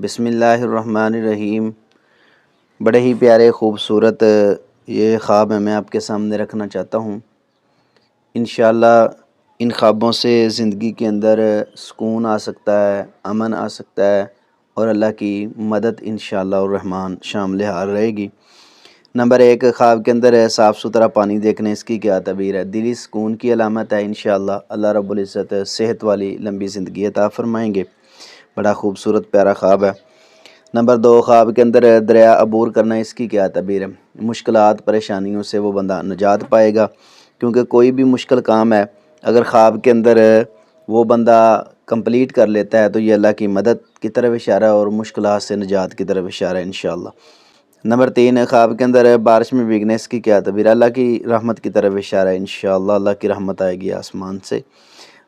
بسم اللہ الرحمن الرحیم۔ بڑے ہی پیارے خوبصورت یہ خواب میں آپ کے سامنے رکھنا چاہتا ہوں۔ انشاءاللہ ان خوابوں سے زندگی کے اندر سکون آ سکتا ہے، امن آ سکتا ہے اور اللہ کی مدد انشاءاللہ الرحمن شامل حال رہے گی۔ نمبر 1، خواب کے اندر صاف ستھرا پانی دیکھنے، اس کی کیا تعبیر ہے؟ دلی سکون کی علامت ہے۔ انشاءاللہ اللہ رب العزت صحت والی لمبی زندگی عطا فرمائیں گے۔ بڑا خوبصورت پیارا خواب ہے۔ نمبر 2، خواب کے اندر دریا عبور کرنا، اس کی کیا تعبیر ہے؟ مشکلات پریشانیوں سے وہ بندہ نجات پائے گا، کیونکہ کوئی بھی مشکل کام ہے اگر خواب کے اندر وہ بندہ کمپلیٹ کر لیتا ہے تو یہ اللہ کی مدد کی طرف اشارہ ہے اور مشکلات سے نجات کی طرف اشارہ ہے انشاءاللہ۔ نمبر 3، خواب کے اندر بارش میں بھیگنے، اس کی کیا تعبیر ہے؟ اللہ کی رحمت کی طرف اشارہ ہے انشاءاللہ۔ اللہ کی رحمت آئے گی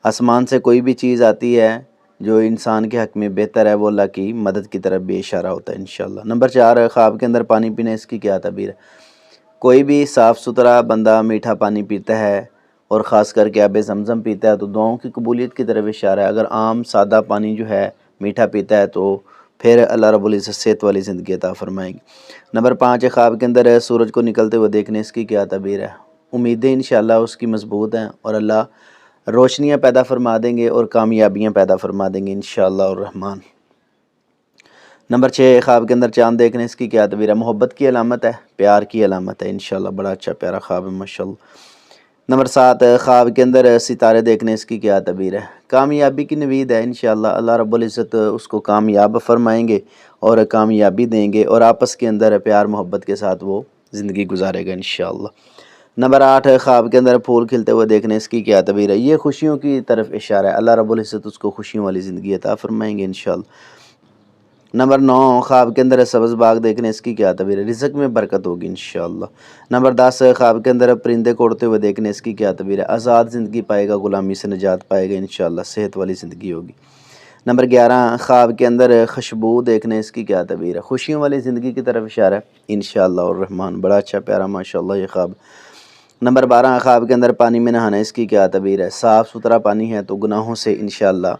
آسمان سے کوئی بھی چیز آتی ہے جو انسان کے حق میں بہتر ہے، وہ اللہ کی مدد کی طرف بھی اشارہ ہوتا ہے انشاءاللہ۔ نمبر 4، خواب کے اندر پانی پینا، اس کی کیا تعبیر ہے؟ کوئی بھی صاف ستھرا بندہ میٹھا پانی پیتا ہے اور خاص کر کے آب زمزم پیتا ہے تو دعاؤں کی قبولیت کی طرف اشارہ ہے۔ اگر عام سادہ پانی جو ہے میٹھا پیتا ہے تو پھر اللہ رب العزت صحت والی زندگی عطا فرمائے گی۔ نمبر 5، خواب کے اندر سورج کو نکلتے ہوئے دیکھنے، اس کی کیا تعبیر ہے؟ امیدیں انشاءاللہ اس کی مضبوط ہیں اور اللہ روشنیاں پیدا فرما دیں گے اور کامیابیاں پیدا فرما دیں گے انشاءاللہ الرحمن۔ نمبر 6، خواب کے اندر چاند دیکھنے، اس کی کیا تعبیر ہے؟ محبت کی علامت ہے، پیار کی علامت ہے انشاءاللہ۔ بڑا اچھا پیارا خواب ہے ماشاءاللہ۔ نمبر 7، خواب کے اندر ستارے دیکھنے، اس کی کیا تعبیر ہے؟ کامیابی کی نوید ہے انشاءاللہ۔ اللہ رب العزت اس کو کامیاب فرمائیں گے اور کامیابی دیں گے اور آپس کے اندر پیار محبت کے ساتھ وہ زندگی گزارے گا انشاءاللہ۔ نمبر 8، خواب کے اندر پھول کھلتے ہوئے دیکھنے، اس کی کیا تعبیر ہے؟ یہ خوشیوں کی طرف اشارہ ہے۔ اللہ رب العزت اس کو خوشیوں والی زندگی عطا فرمائیں گے انشاءاللہ۔ نمبر 9، خواب کے اندر سبز باغ دیکھنے، اس کی کیا تعبیر ہے؟ رزق میں برکت ہوگی انشاءاللہ۔ نمبر 10، خواب کے اندر پرندے کو اڑتے ہوئے دیکھنے، اس کی کیا تعبیر ہے؟ آزاد زندگی پائے گا، غلامی سے نجات پائے گا انشاءاللہ، صحت والی زندگی ہوگی۔ نمبر 11، خواب کے اندر خوشبو دیکھنے، اس کی کیا تعبیر ہے؟ خوشیوں والی زندگی کی طرف اشارہ ہے انشاءاللہ الرحمن۔ بڑا اچھا پیارا ماشاءاللہ یہ خواب۔ نمبر 12، خواب کے اندر پانی میں نہانا، اس کی کیا تعبیر ہے؟ صاف ستھرا پانی ہے تو گناہوں سے انشاءاللہ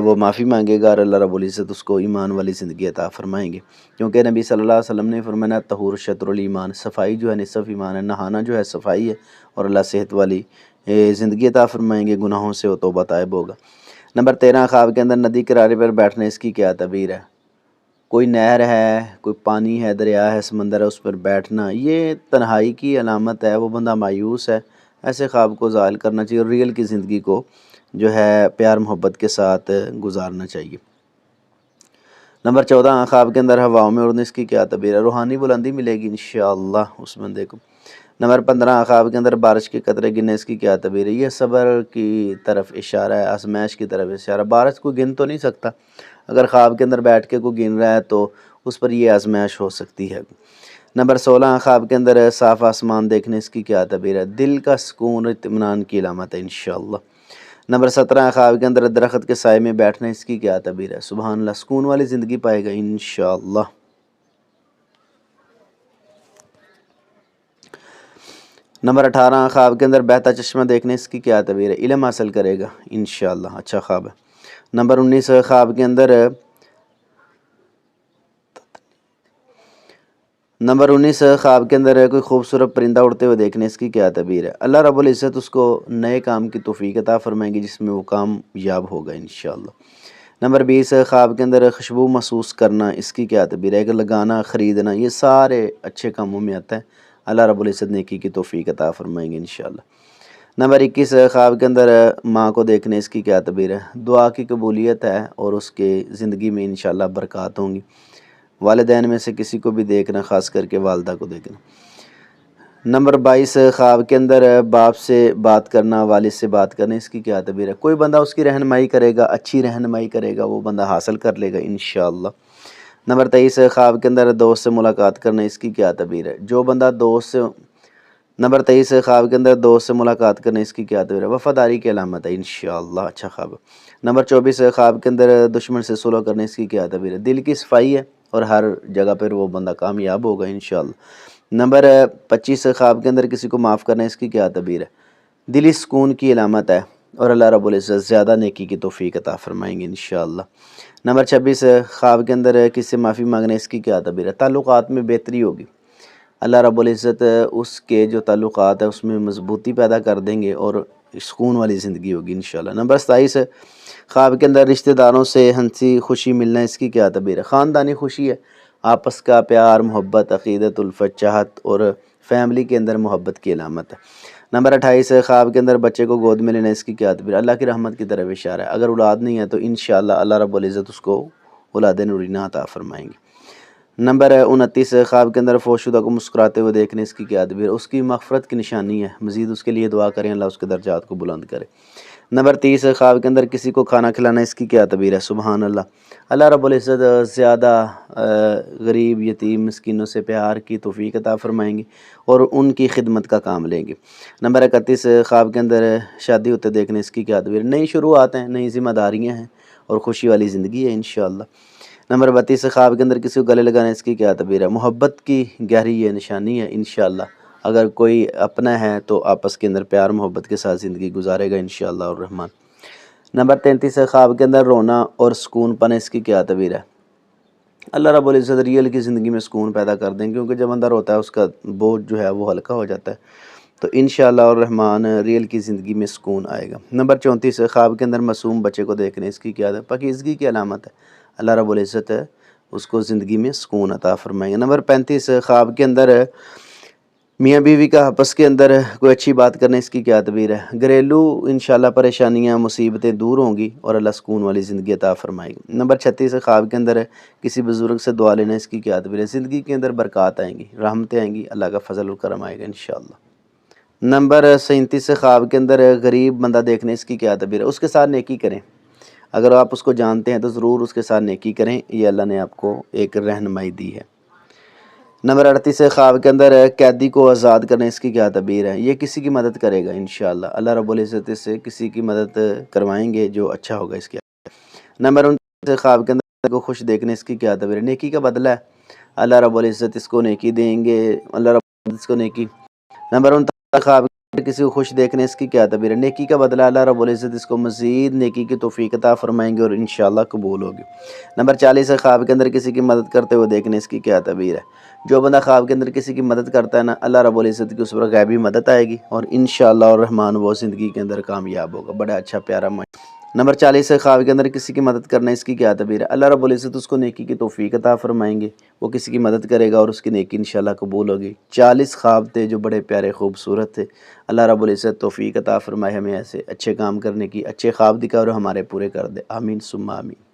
وہ معافی مانگے گا اور اللہ رب العزت اس کو ایمان والی زندگی عطا فرمائیں گے، کیونکہ نبی صلی اللہ علیہ وسلم نے فرمایا طہور شطر الایمان، صفائی جو ہے نصف ایمان ہے، نہانا جو ہے صفائی ہے اور اللہ صحت والی زندگی عطا فرمائیں گے، گناہوں سے وہ توبہ طائب ہوگا۔ نمبر 13، خواب کے اندر ندی کنارے پر بیٹھنے، اس کی کیا تعبیر ہے؟ کوئی نہر ہے، کوئی پانی ہے، دریا ہے، سمندر ہے، اس پر بیٹھنا یہ تنہائی کی علامت ہے، وہ بندہ مایوس ہے، ایسے خواب کو ظاہر کرنا چاہیے اور ریئل کی زندگی کو جو ہے پیار محبت کے ساتھ گزارنا چاہیے۔ نمبر 14، خواب کے اندر ہواؤں میں اڑنے، اس کی کیا تعبیر ہے؟ روحانی بلندی ملے گی انشاءاللہ اس بندے کو۔ نمبر 15، خواب کے اندر بارش کے قطرے گرنے، اس کی کیا تعبیر ہے؟ یہ صبر کی طرف اشارہ ہے، آزمائش کی طرف اشارہ۔ بارش کو گن تو نہیں سکتا، اگر خواب کے اندر بیٹھ کے کوئی گن رہا ہے تو اس پر یہ آزمائش ہو سکتی ہے۔ نمبر 16، خواب کے اندر صاف آسمان دیکھنے، اس کی کیا تعبیر ہے؟ دل کا سکون اطمینان کی علامت ہے انشاءاللہ۔ نمبر 17، خواب کے اندر درخت کے سائے میں بیٹھنا، اس کی کیا تعبیر ہے؟ سبحان اللہ، سکون والی زندگی پائے گا انشاءاللہ۔ نمبر 18، خواب کے اندر بہتا چشمہ دیکھنے، اس کی کیا تعبیر ہے؟ علم حاصل کرے گا انشاءاللہ، اچھا خواب ہے۔ نمبر 19، خواب کے اندر کوئی خوبصورت پرندہ اڑتے ہوئے دیکھنے، اس کی کیا تعبیر ہے؟ اللہ رب العزت اس کو نئے کام کی توفیق عطا فرمائیں گے جس میں وہ کامیاب ہوگا انشاءاللہ۔ نمبر 20، خواب کے اندر خوشبو محسوس کرنا، اس کی کیا تعبیر ہے؟ کہ لگانا، خریدنا، یہ سارے اچھے کاموں میں آتا ہے، اللہ رب العزت نیکی کی توفیق عطا فرمائیں گے انشاءاللہ۔ نمبر 21، خواب کے اندر ماں کو دیکھنے، اس کی کیا تعبیر ہے؟ دعا کی قبولیت ہے اور اس کے زندگی میں انشاءاللہ برکات ہوں گی۔ والدین میں سے کسی کو بھی دیکھنا، خاص کر کے والدہ کو دیکھنا۔ نمبر 22، خواب کے اندر باپ سے بات کرنا، والد سے بات کرنا، اس کی کیا تعبیر ہے؟ کوئی بندہ اس کی رہنمائی کرے گا، اچھی رہنمائی کرے گا، وہ بندہ حاصل کر لے گا انشاءاللہ۔ نمبر 23، خواب کے اندر دوست سے ملاقات کرنا، اس کی کیا تعبیر ہے؟ جو بندہ نمبر 23، خواب کے اندر دوست سے ملاقات کرنا، اس کی کیا تعبیر ہے؟ وفاداری کی علامت ہے انشاءاللہ، اچھا خواب ہے۔ نمبر 24، خواب کے اندر دشمن سے صلح کرنے، اس کی کیا تعبیر ہے؟ دل کی صفائی ہے اور ہر جگہ پر وہ بندہ کامیاب ہوگا انشاءاللہ۔ نمبر 25، خواب کے اندر کسی کو معاف کرنا، اس کی کیا تعبیر ہے؟ دلی سکون کی علامت ہے اور اللہ رب العزت زیادہ نیکی کی توفیق عطا فرمائیں گے انشاءاللہ۔ نمبر 26 خواب کے اندر کسی سے معافی مانگنا، اس کی کیا تعبیر ہے؟ تعلقات میں بہتری ہوگی، اللہ رب العزت اس کے جو تعلقات ہیں اس میں مضبوطی پیدا کر دیں گے اور سکون والی زندگی ہوگی انشاءاللہ۔ نمبر 27 خواب کے اندر رشتہ داروں سے ہنسی خوشی ملنا، اس کی کیا تعبیر ہے؟ خاندانی خوشی ہے، آپس کا پیار محبت عقیدت الفت چاہت اور فیملی کے اندر محبت کی علامت ہے۔ نمبر 28 خواب کے اندر بچے کو گود میں لینا، اس کی کیا تعبیر ہے؟ اللہ کی رحمت کی طرف اشارہ ہے، اگر اولاد نہیں ہے تو انشاءاللہ اللہ رب العزت اس کو اولاد نورینہ عطا فرمائیں گے۔ نمبر 29 خواب کے اندر فوت شدہ کو مسکراتے ہوئے دیکھنے، اس کی کیا تعبیر ہے؟ اس کی مغفرت کی نشانی ہے، مزید اس کے لیے دعا کریں اللہ اس کے درجات کو بلند کرے۔ نمبر 30 خواب کے اندر کسی کو کھانا کھلانا، اس کی کیا تعبیر ہے؟ سبحان اللہ، اللہ رب العزت زیادہ غریب یتیم مسکینوں سے پیار کی توفیق عطا فرمائیں گے اور ان کی خدمت کا کام لیں گے۔ نمبر 31 خواب کے اندر شادی ہوتے دیکھنے، اس کی کیا تعبیر ہے؟ نئی شروعات ہیں، نئی ذمہ داریاں ہیں اور خوشی والی زندگی ہے انشاءاللہ۔ نمبر 32 خواب کے اندر کسی کو گلے لگانا، اس کی کیا تعبیر ہے؟ محبت کی گہری یہ نشانی ہے انشاءاللہ، اگر کوئی اپنا ہے تو آپس کے اندر پیار محبت کے ساتھ زندگی گزارے گا انشاءاللہ الرحمن۔ نمبر 33 خواب کے اندر رونا اور سکون پانا، اس کی کیا تعبیر ہے؟ اللہ رب العزت ریئل کی زندگی میں سکون پیدا کر دیں، کیونکہ جب اندر ہوتا ہے اس کا بوجھ جو ہے وہ ہلکا ہو جاتا ہے، تو انشاءاللہ الرحمن ریئل کی زندگی میں سکون آئے گا۔ نمبر 34 خواب کے اندر معصوم بچے کو دیکھنے، اس کی کیا ہے؟ پاکیزگی کی علامت ہے، اللہ رب العزت اس کو زندگی میں سکون عطا فرمائیں گے۔ نمبر 35 خواب کے اندر میاں بیوی کا آپس کے اندر کوئی اچھی بات کرنے، اس کی کیا تعبیر ہے؟ گھریلو انشاءاللہ پریشانیاں مصیبتیں دور ہوں گی اور اللہ سکون والی زندگی عطا فرمائے گی۔ نمبر 36 خواب کے اندر کسی بزرگ سے دعا لینا، اس کی کیا تعبیر ہے؟ زندگی کے اندر برکات آئیں گی، رحمتیں آئیں گی، اللہ کا فضل و کرم آئے گا انشاءاللہ۔ نمبر 37 خواب کے اندر غریب بندہ دیکھنے، اس کی کیا تعبیر ہے؟ اس کے ساتھ نیکی کریں، اگر آپ اس کو جانتے ہیں تو ضرور اس کے ساتھ نیکی کریں، یہ اللہ نے آپ کو ایک رہنمائی دی ہے۔ نمبر 38 خواب کے اندر قیدی کو آزاد کرنے، اس کی کیا تعبیر ہے؟ یہ کسی کی مدد کرے گا انشاءاللہ، اللہ رب العزت سے کسی کی مدد کروائیں گے جو اچھا ہوگا اس کے۔ نمبر 29 خواب کے اندر کو خوش دیکھنے، اس کی کیا تعبیر ہے؟ نیکی کا بدلہ ہے، اللہ رب العزت اس کو نیکی دیں گے، اللہ رب العزت اس کو نیکی۔ نمبر 29 خواب کے اندر کسی کو خوش دیکھنے، اس کی کیا تعبیر ہے؟ نیکی کا بدلہ، اللہ رب العزت اس کو مزید نیکی کی توفیق عطا فرمائیں گے اور انشاءاللہ قبول ہوگی۔ نمبر 40 خواب کے اندر کسی کی مدد کرتے ہوئے دیکھنے، اس کی کیا تعبیر ہے؟ جو بندہ خواب کے اندر کسی کی مدد کرتا ہے نا، اللہ رب العزت کی اس پر غیبی مدد آئے گی اور انشاءاللہ الرحمن وہ زندگی کے اندر کامیاب ہوگا، بڑا اچھا پیارا نمبر 40 خواب کے اندر کسی کی مدد کرنا، اس کی کیا تعبیر ہے؟ اللہ رب العزت اس کو نیکی کی توفیق عطا فرمائیں گے، وہ کسی کی مدد کرے گا اور اس کی نیکی انشاءاللہ قبول ہوگی۔ 40 خواب تھے جو بڑے پیارے خوبصورت تھے، اللہ رب العزت توفیق عطا فرمائے ہمیں ایسے اچھے کام کرنے کی، اچھے خواب دکھا اور ہمارے پورے کر دے، آمین ثم آمین۔